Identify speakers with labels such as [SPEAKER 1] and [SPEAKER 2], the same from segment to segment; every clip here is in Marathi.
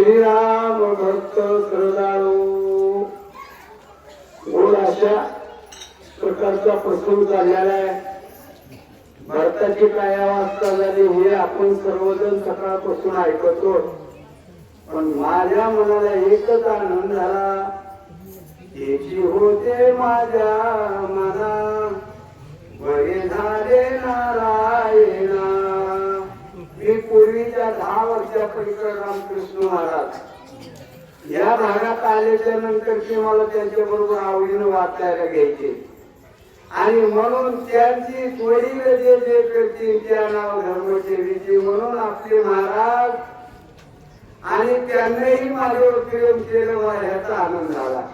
[SPEAKER 1] श्रीराम भक्त श्रद्धाळू गोड अशा प्रकारचा प्रसंग झालेला आहे. भारताची काय अवस्था झाली हे आपण सर्वजण सकाळपासून ऐकतो. पण माझ्या मनाला एकच आनंद झाला, याची होते माझ्या मना बरे झाले नारायणा. मी पूर्वीच्या 10 वर्षापलीकडे रामकृष्ण महाराज या भागात आल्याच्या नंतर ते मला त्यांच्या बरोबर आवडीनं वाचायला घ्यायचे आणि म्हणून त्यांची वडील जे जे करतील त्या नाव धर्मसेवेचे म्हणून आपले महाराज आणि त्यांनाही माझ्यावर प्रेम केलं. मला ह्याचा आनंद झाला.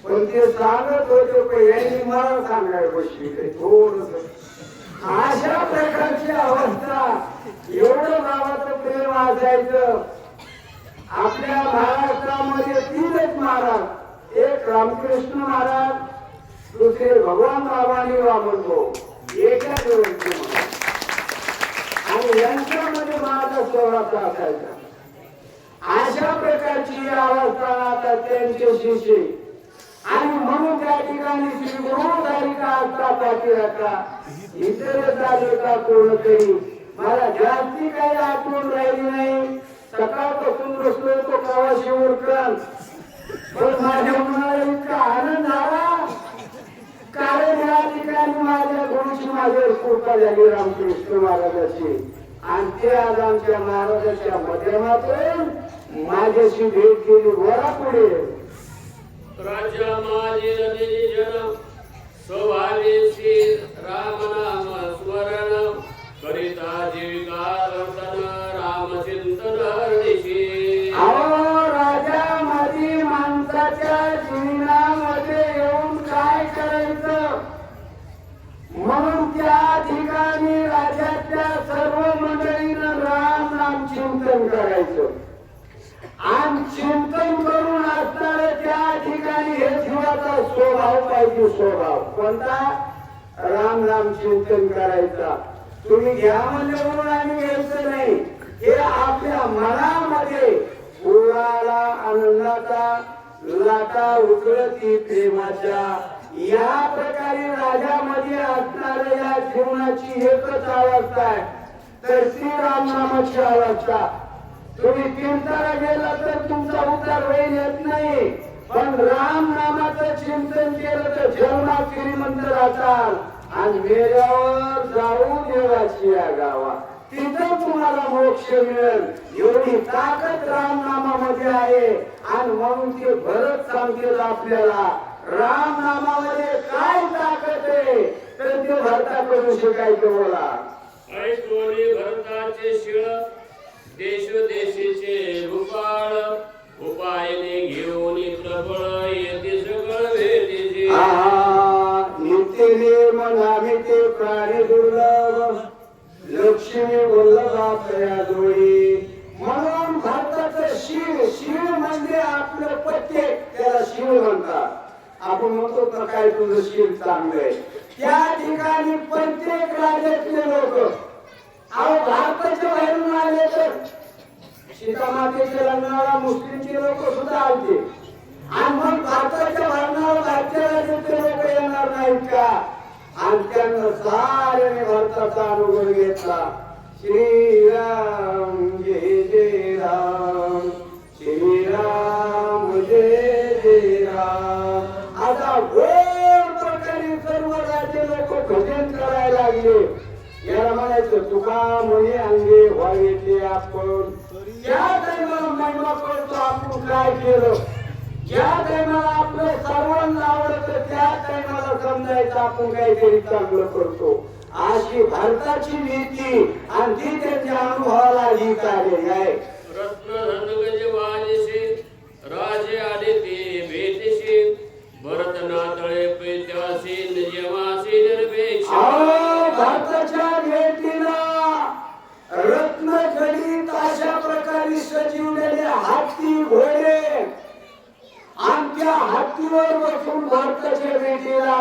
[SPEAKER 1] पण ते सांगत होते पण यांनी मला सांगायला बसली थोडस अशा प्रकारची अवस्था. एवढं गावाचं प्रेम असायचं आपल्या महाराष्ट्रामध्ये. 3च महाराज, एक रामकृष्ण महाराज, दुसरे भगवान बाबांनी वामनभाऊ, एकाच व्यक्ती आणि यांच्यामध्ये माझा स्वराचा असायचा. अशा प्रकारची अवस्था आता त्यांचे शिष्य आणि म्हणून त्या ठिकाणी श्री गुरु धारिका असता पाठीराखा इतर तालिका कोणतरी मला जास्ती काही आठवण राहिली नाही. सकाळपासून बसलो तो प्रवासी उरकन पण माझ्या मनाला इतका आनंद झाला कारण या ठिकाणी माझ्या गुरुची माझ्यावर कृपा झाली रामकृष्ण महाराजाची आणि ते आज आमच्या महाराजाच्या माध्यमातून माझ्याशी भेट केली. वरा पुढे
[SPEAKER 2] राजा माझे जन स्वभावेशी राम नाम स्मरण करिता जीविका वर्तन राम चिंतन हरणीशी.
[SPEAKER 1] राजा माझी माणसाच्या जीवनामध्ये येऊन काय करायचं म्हणून त्या ठिकाणी राजाच्या सर्व मंडळीनं राम नाम चिंतन करायचं आणि चिंतन करून असणारे त्या ठिकाणी हे जीवाचा स्वभाव पाहिजे. स्वभाव कोणता? राम नाम चिंतन करायचा. तुम्ही घ्या म्हणजे म्हणून आम्ही घ्यायचं नाही. हे आपल्या मनामध्ये उराला आनंदाचा लाटा उकळती प्रेमाच्या या प्रकारे राजामध्ये असणाऱ्या या जीवनाची एकच अवस्था आहे तर ती राम नामाची अवस्था. तुम्ही चिंताला गेला तर तुमचा उद्धार होईल येत नाही पण राम नामाचं चिंतन केलं तर जन्मात श्रीमंत राहताल आणि मेल्यावर जाऊ देवाची या गावा तिथं तुम्हाला मोक्ष मिळेल. एवढी ताकद राम नामामध्ये आहे आणि म्हणून ते भरत सांगतील आपल्याला राम नामामध्ये काय ताकद आहे तर ते भरताकडून शिकायचं. बोला
[SPEAKER 2] ऐकोनी भरताचे शिळ देश देशीचे भूपाळ उपायने घेऊन प्रबळ येते सगळ भेटीचे.
[SPEAKER 1] नित्यने मनामी ते प्राणी दुर्लभ लक्ष्मी वल्लभा तया जोडी. म्हणून भारताचं शिव म्हणजे आपलं प्रत्येक त्याला शिव म्हणतात. आपण म्हणतो तर काय तुझं शिव चांगलं आहे. त्या ठिकाणी प्रत्येक राज्यातले लोक भारताच्या बाहेरून आले तर सीतामातेच्या लग्नाला मुस्लिमचे लोक सुद्धा आलते आणि मग भारताच्या लग्नाला बाहेरच्या राज्याचे लोक येणार नाहीत का आणि त्यांना साऱ्याने भारताचा अनुभव घेतला. श्रीराम जय जय राम श्रीराम जय जय राम. आता गोड प्रकारे सर्व राज्य लोक भजन करायला लागले. याला म्हणायचं तुका म्हणे अंगे व्हावे ते आपण. ज्या टायमाला महिमा करतो आपण काय केलं, ज्या टायमाला आपलं सर्वांना आवडतं त्या टायमाला समजायचं आपण काहीतरी चांगलं करतो. अशी भारताची नीती आणि ती त्यांच्या अनुभवाला ही आलेली आहे.
[SPEAKER 2] रत्न धनगज वाजेशी राजे आले ते भेटेशी भरत नातळे पैत्यासी निजमासी निर्भेश.
[SPEAKER 1] भारताच्या भेटीला रत्नखडीत अशा प्रकारे सजीवलेले हाती घोडे आणि त्या हत्तीवर बसून भारताच्या भेटीला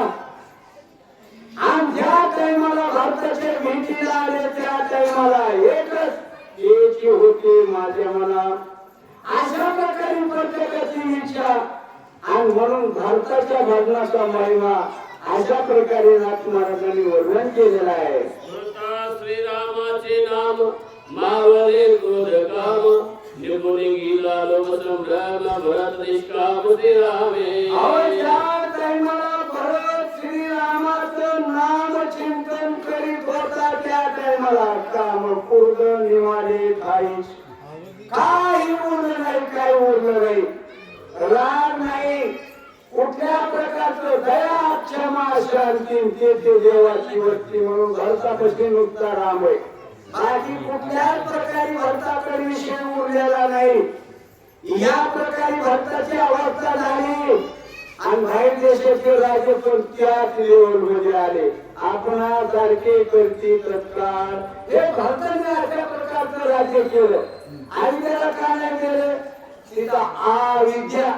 [SPEAKER 1] आणि ज्या टायमाला भारताच्या भेटीला आले त्या टायमाला एकच याची होती माझ्या मना अशा प्रकारे प्रत्येकाची इच्छा आणि म्हणून भारताच्या भजनाचा महिमा अशा प्रकारे नाथ महाराजांनी वर्णन केलेला आहे.
[SPEAKER 2] स्मृता श्रीरामाचे नाम मावळे क्रोध काम निपुणी गेला लोक संभ्रम भरत निष्काम श्रीरामे
[SPEAKER 1] अवश्या टायमाला भरत श्रीरामाचं नाम चिंतन करीत होता. त्या टायमाला काम पूर्ण निवाले काहीच काही उरलं नाही, काही उरलं नाही, राग नाही, कुठल्या प्रकारचं दया क्षमा शांती ते देवाची वस्ती म्हणून भरतापाशी नुकता राम आहे. बाकी कुठल्याच प्रकारे भरताकडे विषय उरलेला नाही. या प्रकारे भरताची अवस्था झाली आणि बाहेर देशाचे राजे पण त्याच लेवल मध्ये आले. आपणासारखे करती तत्काळ हे भरताने अशा प्रकारचं राज्य केलं. आणि त्याला का नाही केलं? तिथं अविद्या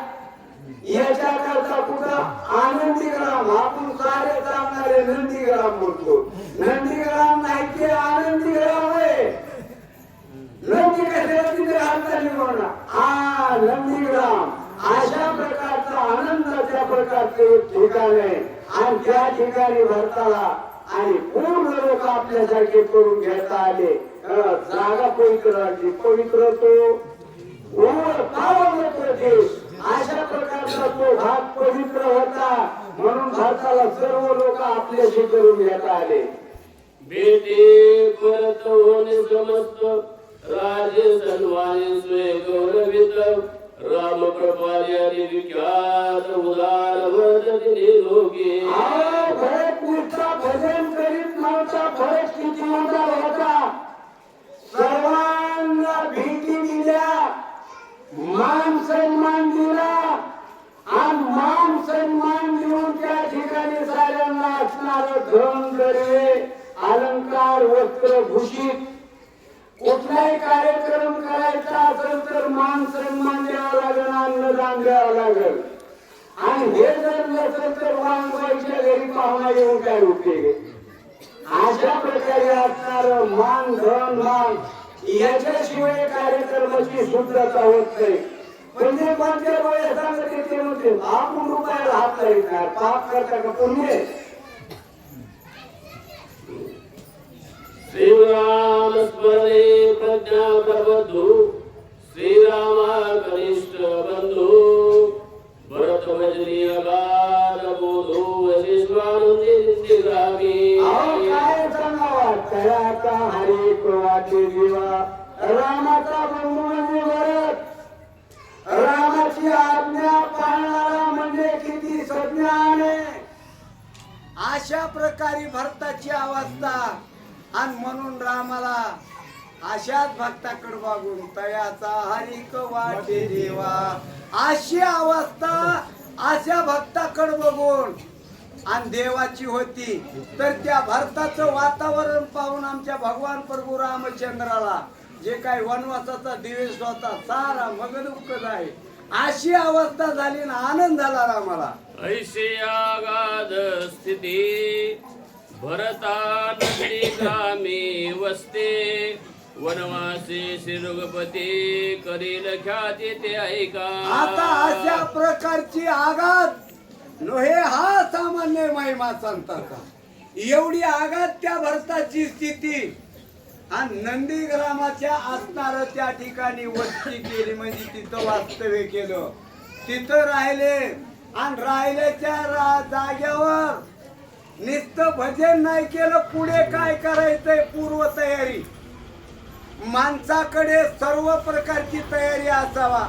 [SPEAKER 1] याच्या करता कुठं आनंदीग्राम आपण सारे चालणारे नंदीग्राम म्हणतो. नंदीग्राम नाही ते आनंदीग्राम आहे. नंदी कशाला तिथे हाताने म्हणा हा नंदीग्राम अशा प्रकारचा आनंदाच्या प्रकारचे एक ठिकाण आहे. आणि त्या ठिकाणी भरताला आणि पूर्ण लोक आपल्यासारखे करून घेता आले. जागा पवित्र पवित्र तो पावन देश अशा प्रकारचा तो भाग पवित्र होता. म्हणून भारताला सर्व लोक आपल्याशी करून घेता आले.
[SPEAKER 2] बेटे परत होणे समस्त राजे सन्माने स्वय गौरवित राम प्रपार्यादी विख्यात उदार वर्तते लोके
[SPEAKER 1] भरत नुसता भजन करीत नव्हता. भरत किती उदार होता. सर्वांना भीती दिल्या, मान सन्मान दिला आणि मान सन्मान देऊन त्या ठिकाणी साऱ्यांना असणार धन गरवे अलंकार वस्त्र भूषित कुठलाही कार्यक्रम करायचा असेल तर मान सन्मान द्यावा लागेल, अन्नदान द्यावं लागेल. आणि हे जर नसेल तर वांगवायच्या घरी पाहुणा येऊन काय उपयोग. अशा प्रकारे असणार मान धन मान याच्याशिवाय कार्यक्रमाची शुद्धता होत नाही. म्हणजे कोणत्या गोळ्या सांगते ते म्हणते आपण रुपयाला हात लावणार पाप करता का पुण्य.
[SPEAKER 2] श्रीराम स्मरणे प्रज्ञा प्रबंधू श्रीरामा कनिष्ठ बंधू भरत भजनी अगाध बोधू वशिष्ठानंदी ग्रामी
[SPEAKER 1] काय सांगावा तयाचा हरी वाटे जीवा. रामाचा बंधू म्हणजे भरत. रामाची आज्ञा पाळणारा म्हणजे किती सज्ञान आहे. अशा प्रकारे भरताची अवस्था आणि म्हणून रामाला अशाच भक्ताकडे बघून तयाचा हरिक वाटे देवा अशी अवस्था अशा भक्ताकडे बघून आणि देवाची होती. तर त्या भरताचं वातावरण पाहून आमच्या भगवान प्रभू रामचंद्राला जे काही वनवासाचा दिवस होता सारा मगदुःख आहे. अशी अवस्था झाली ना आनंद झाला रामाला.
[SPEAKER 2] ऐसे आगाध स्थिती भरता नंदी ग्रामी वसते वनवासी श्रीरुगपती करील ख्याती ते ऐका.
[SPEAKER 1] आता अशा प्रकारची आघात नव्हे हा सामान्य महिमा संताचा. एवढी आघात त्या भरताची स्थिती आणि नंदीग्रामाच्या असणार त्या ठिकाणी वस्ती केली म्हणजे तिथं वास्तव्य केलं. तिथं राहिले आणि राहिल्याच्या जाग्यावर नुसतं भजन नाही केलं. पुढे काय करायचंय पूर्व तयारी. माणसाकडे सर्व प्रकारची तयारी असावा.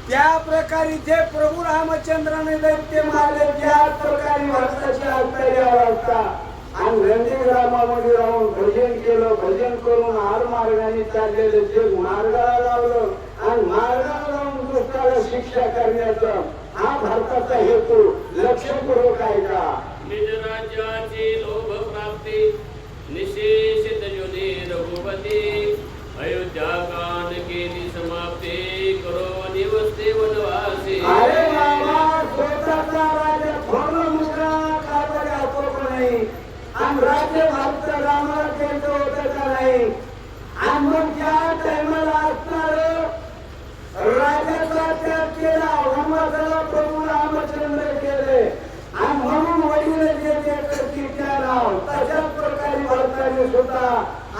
[SPEAKER 1] त्या प्रकारे जे प्रभू रामचंद्राने दैत्य मारले त्याच प्रकारे भरताची अवस्था. आणि नंदीग्रामामध्ये राहून भजन केलं. भजन करून हार मार्गाने चाललेलं जग मार्गाला लावलं आणि मार्गाला लावून दुष्टाला शिक्षा करण्याचा हा भारताचा हेतू लक्षपूर्वक आहे का.
[SPEAKER 2] निज राज्याची लोभ प्राप्ती निशेषित जुनी रघुपती अयोध्या कान केली समाप्ती करो निवसते वनवासी.
[SPEAKER 1] अरे बाबा स्वतःचा राजा थोडं मुद्रा काय असतो का नाही आणि राज्य भक्त रामाला केलं होतं का नाही. आणि मग त्या टायमाला असणार होता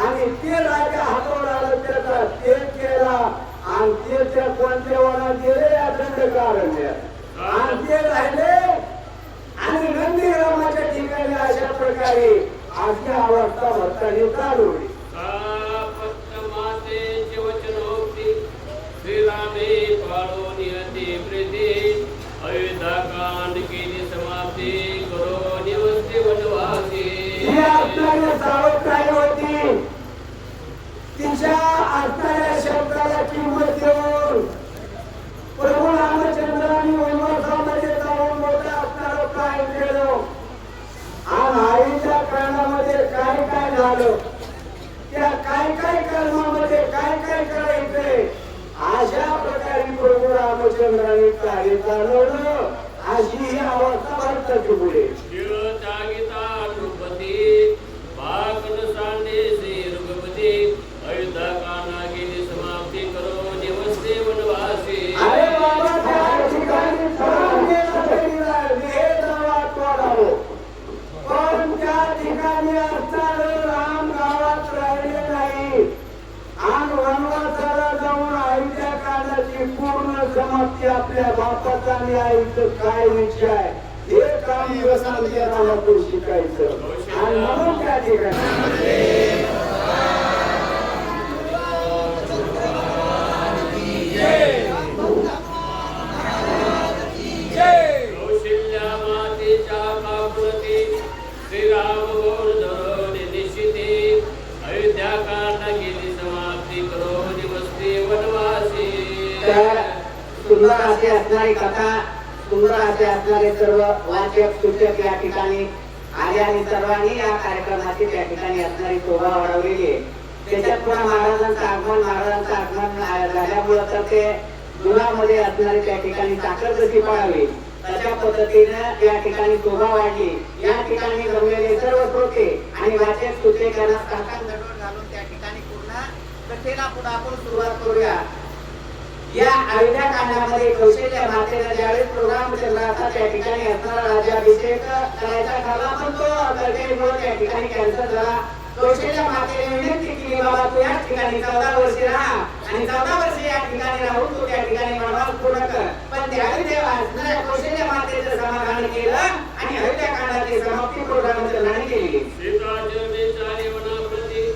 [SPEAKER 1] आणि ते राजा हातवला त्याचा तेल केला आणि ते त्या कोणत्या वनात गेले अखंड कारण्यात आणि ते राहिले आणि नंदीग्रामाच्या ठिकाणी अशा प्रकारे अशी अवस्था भक्तांनी चालवली.
[SPEAKER 2] मातेचे वचनोक्ती श्रीरामे पाळो नियती प्रीती अयोध्याकांड केली समाप्ती करो निवस्ती वनवासी.
[SPEAKER 1] ही असणारी सावधगिरी होती. तिच्या असणाऱ्या शब्दाला किंमत देऊन प्रभू रामचंद्रांनी वनवासामध्ये जाऊन मोठं असणारं काय केलं आणि आईच्या काळामध्ये काय काय झालं, त्या काय काय कर्मामध्ये काय काय करायचंय अशा प्रकारे प्रभू रामचंद्रांनी कार्य चालवलं. अशी ही अवस्था भारताची पुढे
[SPEAKER 2] त्यागिता नृपती भागन सांडे श्री रघुपती अयोध्याकांड केली समाप्ती करो निवस्ती वनवासी.
[SPEAKER 1] अरे बाबा त्या ठिकाणी फळांनी पण त्या ठिकाणी असणारं राम गावात राहिले नाही आणि वनवासाला जाऊन आईच्या काळाची पूर्ण समाप्ती आपल्या बापाचा आणि आईचं काय विषय हे काम दिवसांच्या रामातून शिकायचं आणि म्हणून त्या ठिकाणी
[SPEAKER 2] कौशल्या मातेच्या काकुळती श्रीराम गौर धरून निश्चिती अयोध्याकांड केली समाप्ती करो निवस्ती वनवासी.
[SPEAKER 3] तर सुंदर असे असणारी कथा, सुंदर असे असणारे सर्व वाचक सूचक या ठिकाणी आले आणि सर्वांनी या कार्यक्रमाची त्या ठिकाणी असणारी शोभा वाढवलेली आहे. त्याच्यात पुन्हा महाराजांचं आगमन झाल्यामुळं तर ते दुधामध्ये असणारी त्या ठिकाणी साखर कशी पाळावी तशा पद्धतीने या ठिकाणी शोभा वाढली. या ठिकाणी जमलेले सर्व श्रोते आणि वाचक सूचक यांना साखर दडवड घालून त्या ठिकाणी पूर्ण कथेला पुढे आपण सुरुवात करूया. या अयोध्या कांडामध्ये कौशल्य मातेला ज्यावेळेस प्रोग्राम चंद्राचा त्या ठिकाणी असणारा राज्याभिषेक करायचा ठरला पण तो गडबडीमुळे त्या ठिकाणी कॅन्सल झाला. कौशल्य मातेने विनंती केली बाबा तू या ठिकाणी 14 वर्षे राहा आणि 14 वर्षे या ठिकाणी राहून तू त्या ठिकाणी वनवास पूर्ण कर. पण त्यावेळी देवा असणाऱ्या कौशल्य मातेचं समाधान केलं आणि अयोध्या कांडाची समाप्ती प्रोग्राम चंद्राने केली.
[SPEAKER 2] सीताचरणे चारी वनाप्रती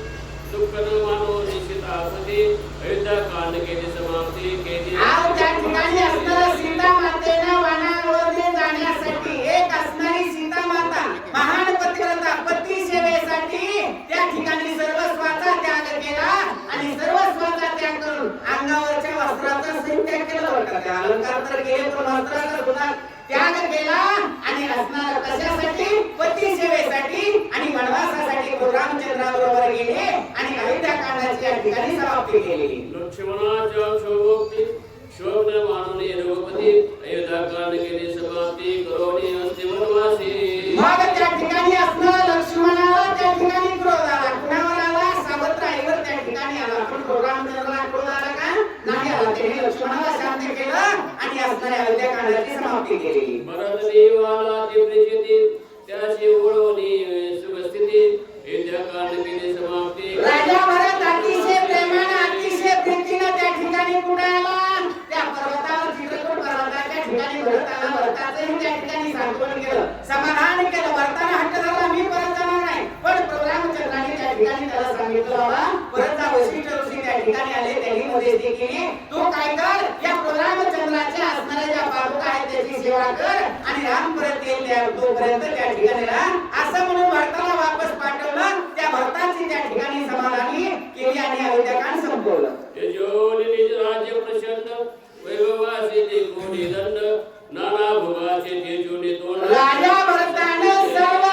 [SPEAKER 2] दुःख न मानो निश्चितापती अयोध्याकांड केली समाप्ती केली.
[SPEAKER 3] आज त्या ठिकाणी असणाऱ्या सीता मातेनं वनामध्ये जाण्यासाठी एक असणारी सीता माता महान पतिव्रता पती सेवेसाठी त्या ठिकाणी सर्वस्वाचा त्याग केला आणि सर्वस्वाचा त्याग करून अंगावरच्या वस्त्राचा त्याग केला होता. त्या अलंकार तर केले पण वस्त्राचा सुद्धा त्याग केला आणि असणारा कशासाठी पती सेवेसाठी आणि वनवासासाठी रामचंद्राबरोबर गेले आणि अयोध्या कांडाची त्या ठिकाणी समाप्ती केली.
[SPEAKER 2] लक्ष्मणाच्या शोभोक्ती शोभन मानून रघुपती अयोध्याकांड केली समाप्ती करोनी अस्ति वनवासी.
[SPEAKER 3] मग त्या ठिकाणी असणारा लक्ष्मणाला त्या ठिकाणी क्रोध आला. कुणावर आला? सावत्राईवर त्या ठिकाणी आला. पण रामचंद्राला क्रोध आला का? नाही आला. त्याने लक्ष्मणाला शांत केलं आणि असणाऱ्या अयोध्या कांडाची समाप्ती केली.
[SPEAKER 2] भरत देवाला दिव्यचिती त्याची ओळवणी सुखस्थिती अयोध्याकांड केली समाप्ती.
[SPEAKER 3] राजा भरत अतिशय प्रेमाने अतिशय प्रीतीने त्या ठिकाणी पुढे आला. त्या पर्वतावर चित्रकूट पर्वताच्या ठिकाणी भरताला भरताचंही त्या ठिकाणी सांत्वन केलं, समाधान केलं. भरताना हट्ट धरला मी परत जाणार नाही. पण रामचंद्राने त्या ठिकाणी त्याला सांगितलं बाबा परत जा. वशिष्ठ ऋषी त्या ठिकाणी आले. त्यांनी मदत केली. तू काय कर या रामचंद्राच्या असणाऱ्या ज्या पादुका आहेत त्याची सेवा कर आणि राम परत येईल तोपर्यंत त्या ठिकाणी राहा असं म्हणून भरताला वापस पाठवलं. त्या भरताची त्या ठिकाणी समाधानी केली आणि अयोध्याकांड संपवलं.
[SPEAKER 2] तेजोनिज राज्य प्रचंड वैभवाचे ते कोटी दंड नाना भोगाचे तेजोनी तोंड.
[SPEAKER 3] राजा भरताने सर्व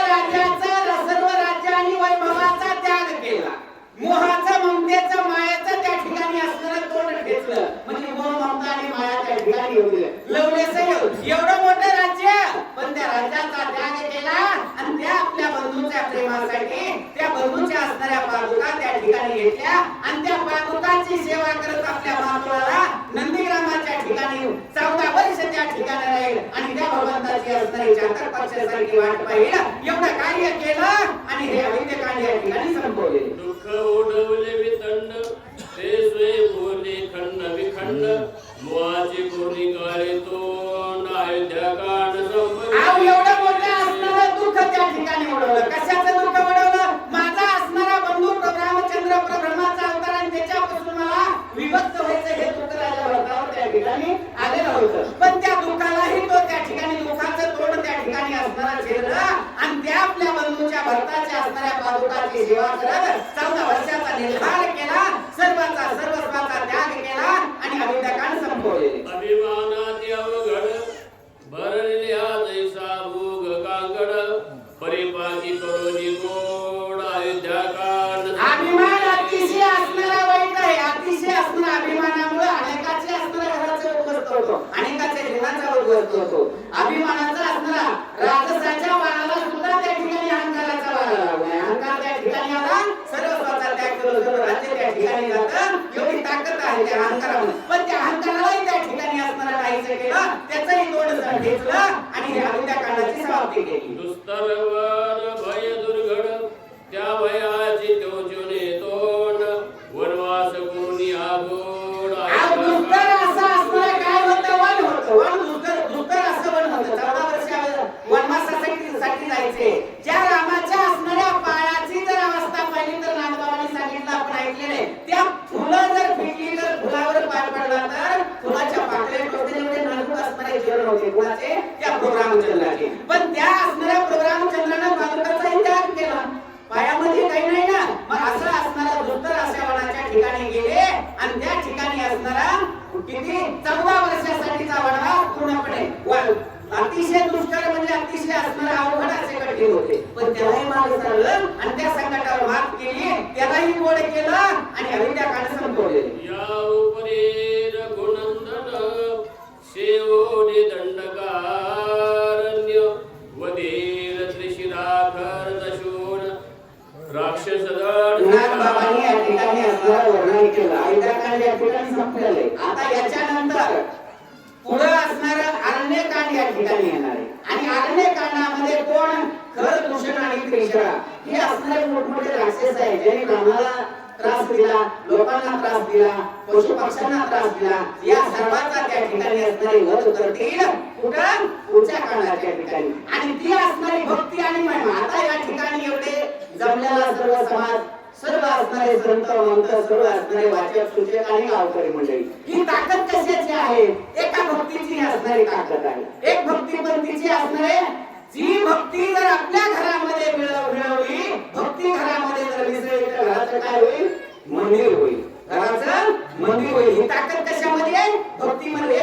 [SPEAKER 3] राज्य आणि वैभवाचा त्याग केला. मोहाचं ममतेचं मायाचं त्या ठिकाणी असणारं तोंड घेतलं. म्हणजे मोह ममता आणि माया त्या ठिकाणी एवढं मोठं राज्य पण त्या राज्याचा त्याग केला आणि त्या आपल्या बंधूच्या प्रेमासाठी त्या बंधूच्या असणाऱ्या पादुका त्या ठिकाणी घेतल्या आणि त्या पादुकाची सेवा करत आपल्या मातुळाला नंदीग्रामाच्या ठिकाणी 14 वर्ष त्या ठिकाणी राहील आणि त्या भगवंताची असणारी चाकर पक्ष त्याच्यासारखी वाट पाहिजे एवढं कार्य केलं आणि हे अविद्यकांड या ठिकाणी संपवले.
[SPEAKER 2] दुःख ओढवले वितंड ते स्वय बोले खंड विखंड मुळाचे कोणी काळे तोंड अयोध्याकांड संपले.
[SPEAKER 3] आव एवढं मोठं असणारं दुःख त्या ठिकाणी ओढवलं. कशाचं दुःख ओढवलं? माझा असणारा बंधू रामचंद्र प्रभ्रमाचा अवतार आणि त्याच्यापासून मला विभक्त व्हायचं हे दुःख राजा भरतावर त्या ठिकाणी आलेलं होतं. पण त्या दुःखालाही तो त्या ठिकाणी दुःखाचं तोंड त्या ठिकाणी असणारा छेदला आणि त्या आपल्या बंधूच्या भरताच्या असणाऱ्या पादुकाची सेवा करत 14 वर्षाचा निर्धार केला, सर्वस्वाचा त्याग केला आणि अविद्याकांड संपवले.
[SPEAKER 2] अभिमानात अवघड भरल्या जैसा भोग कांगड परिपाकी करोनी गोड अयोध्याकांड.
[SPEAKER 3] अभिमान अतिशय असणारा वाईट आहे. अतिशय असणारा अभिमानामुळे अनेकाचे असणारा घराचा उद्ध्वस्त होतो, अनेकाच्या जीवनाचा उद्ध्वस्त होतो. अभिमानाचा असणारा राजसाच्या वाणाला सुद्धा त्या ठिकाणी अहंकाराचा वाणा लागलाय. अहंकार त्या ठिकाणी आला, सर्वस्वाचा त्याग केला, सर्व राज्य त्या ठिकाणी जातं. एवढी ताकद आहे त्या अहंकारामध्ये. पण त्या अहंकारालाही त्या ठिकाणी असणारा नाहीचं केलं, त्याचंही तोंड घेतलं आणि हे अविद्याकांडाची समाप्ती केली.
[SPEAKER 2] दुस्तरवन भय दुर्घड त्या भयाची टोचुने तोंड वनवास कोणी आगोड
[SPEAKER 3] दुष्कर असं असणारं काय होतं? वन होतं. दुष्कर असं वन होतं. 14 वर्ष वनवासासाठी जायचे. ज्या रामाच्या असणाऱ्या पायाची जर अवस्था पाहिली तर नागबाबांनी सांगितलं, आपण ऐकलेले, त्या फुलं जर पिकली तर फुलावर पाय पडला तर फुलाच्या पाकळ्या टोचलेले नाजूक असणारे चरण होते. कुणाचे? त्या प्रोग्रामचंद्राचे. पण त्या असणाऱ्या प्रोग्रामचंद्रानं पादुकाचाही त्याग केला. पायामध्ये काही नाही ना. मग असं असणारा दुष्कर अशा वनाच्या ठिकाणी गेले आणि त्या ठिकाणी असणारा किती 14 वर्षासाठीचा वनवास पूर्णपणे अतिशय दुष्कर म्हणजे अतिशय असणारा अवघड असे कठीण होते. पण त्यालाही मागे चाललं आणि त्या संकटावर मात केली, त्यालाही गोड केलं आणि अविद्याकांड संपवले.
[SPEAKER 2] या उपरेर गुणंदन शेवोनी दंडकारण्य वदेर त्रिशिराखर दशून राक्षस
[SPEAKER 3] नागबाबांनी या ठिकाणी असणारं वर्णन केलं. अविद्याकांड या ठिकाणी संपलेले. आता याच्यानंतर पुढे असणारं अरण्यकांड या ठिकाणी येणार आहे. आणि अरण्यकांडामध्ये कोण? खर, दूषण आणि त्रिशरा हे असणारे मोठमोठे राक्षस आहे, ज्यांनी रामाला त्रास दिला, लोकांना त्रास दिला, पशु पक्ष्यांना त्रास दिला. या सर्वांचा त्या ठिकाणी असणारी वध करतील. कुठं? पुढच्या काळाच्या ठिकाणी. आणि ती असणारी भक्ती आणि महिमा. आता या ठिकाणी एवढे जमलेला सर्व समाज, सर्व असणारे संत मंत, सर्व असणारे वाचक सूचक आणि गावकरी मंडळी, ही ताकद कशाची आहे? एका भक्तीची असणारी ताकद आहे. एक भक्तीपंथीची असणारे, जी भक्ती जर आपल्या घरामध्ये मिळवली, भक्ती घरामध्ये जर मिसळली तर घराचं काय होईल? मंदिर होईल. घराचं मंदिर होईल. ही ताकद कशामध्ये आहे? भक्तीमध्ये.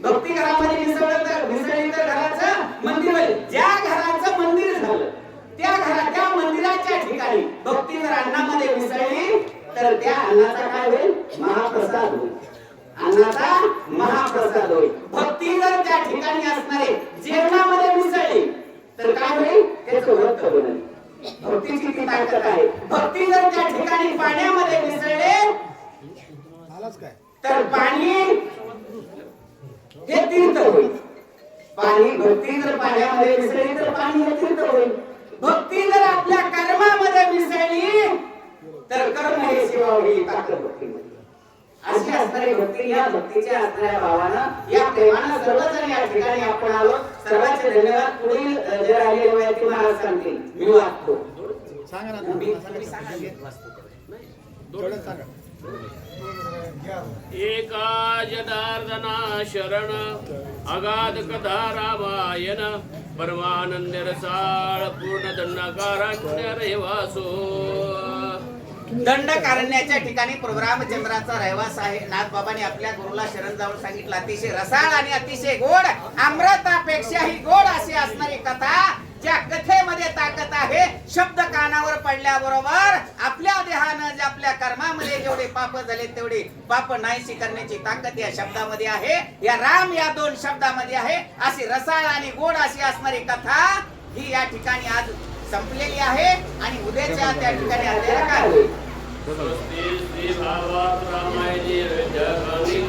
[SPEAKER 3] भक्ती घरामध्ये मिसळली तर घराचं मंदिर होईल. ज्या घराचं मंदिर झालं त्या मंदिराच्या ठिकाणी भक्ती जर अन्नामध्ये मिसळली तर त्या अन्नाचा काय होईल? महाप्रसाद होईल. अन्नाचा महाप्रसाद होईल. भक्ती जर त्या ठिकाणी असणारे जेवणामध्ये मिसळली तर काय होईल? त्याचं व्रत बनेल. भक्तीची ती ताकद आहे. भक्ती जर त्या ठिकाणी पाण्यामध्ये मिसळले तर पाणी हे तीर्थ होईल. भक्ती जर पाण्यामध्ये मिसळली तर पाणी हे तीर्थ होईल. भक्ती जर आपल्या कर्मामध्ये मिसळली तर कर्म हे सेवा होईल. ताकद भक्तीमध्ये. अशी असणारी भक्ती, या भक्तीच्या असणाऱ्या भावानं, या प्रेमानं सर्वजण या ठिकाणी आपण आलो. सर्वांचे धन्यवाद. पुढील जे राहिलेले माहिती महाराज सांगतील. मी वाचतो.
[SPEAKER 2] एका जनार्दना शरण अगाध कथा रामायण परमानंद रसाळ पूर्ण दंडकारण्य रहिवासो.
[SPEAKER 3] दंडकारण्याच्या ठिकाणी रामचंद्राचा रहिवास आहे. नाथबाबांनी आपल्या गुरुला शरण जाऊन सांगितलं, अतिशय रसाळ आणि अतिशय गोड, अमृतापेक्षाही गोड अशी असणारी कथा, ज्या कथेमध्ये ताकद आहे. शब्द कानावर पडल्याबरोबर आपल्या देहानं जे आपल्या कर्मामध्ये जेवढे पाप झाले तेवढे पाप नाहीशी करण्याची ताकद या शब्दामध्ये आहे. या राम या 2 शब्दामध्ये आहे. अशी रसाळ आणि गोड अशी असणारी कथा ही या ठिकाणी आज संपलेली आहे. आणि उद्याच्या त्या ठिकाणी आपल्याला काय होईल?
[SPEAKER 2] स्वस्ति श्री भावात रामायणे जगामी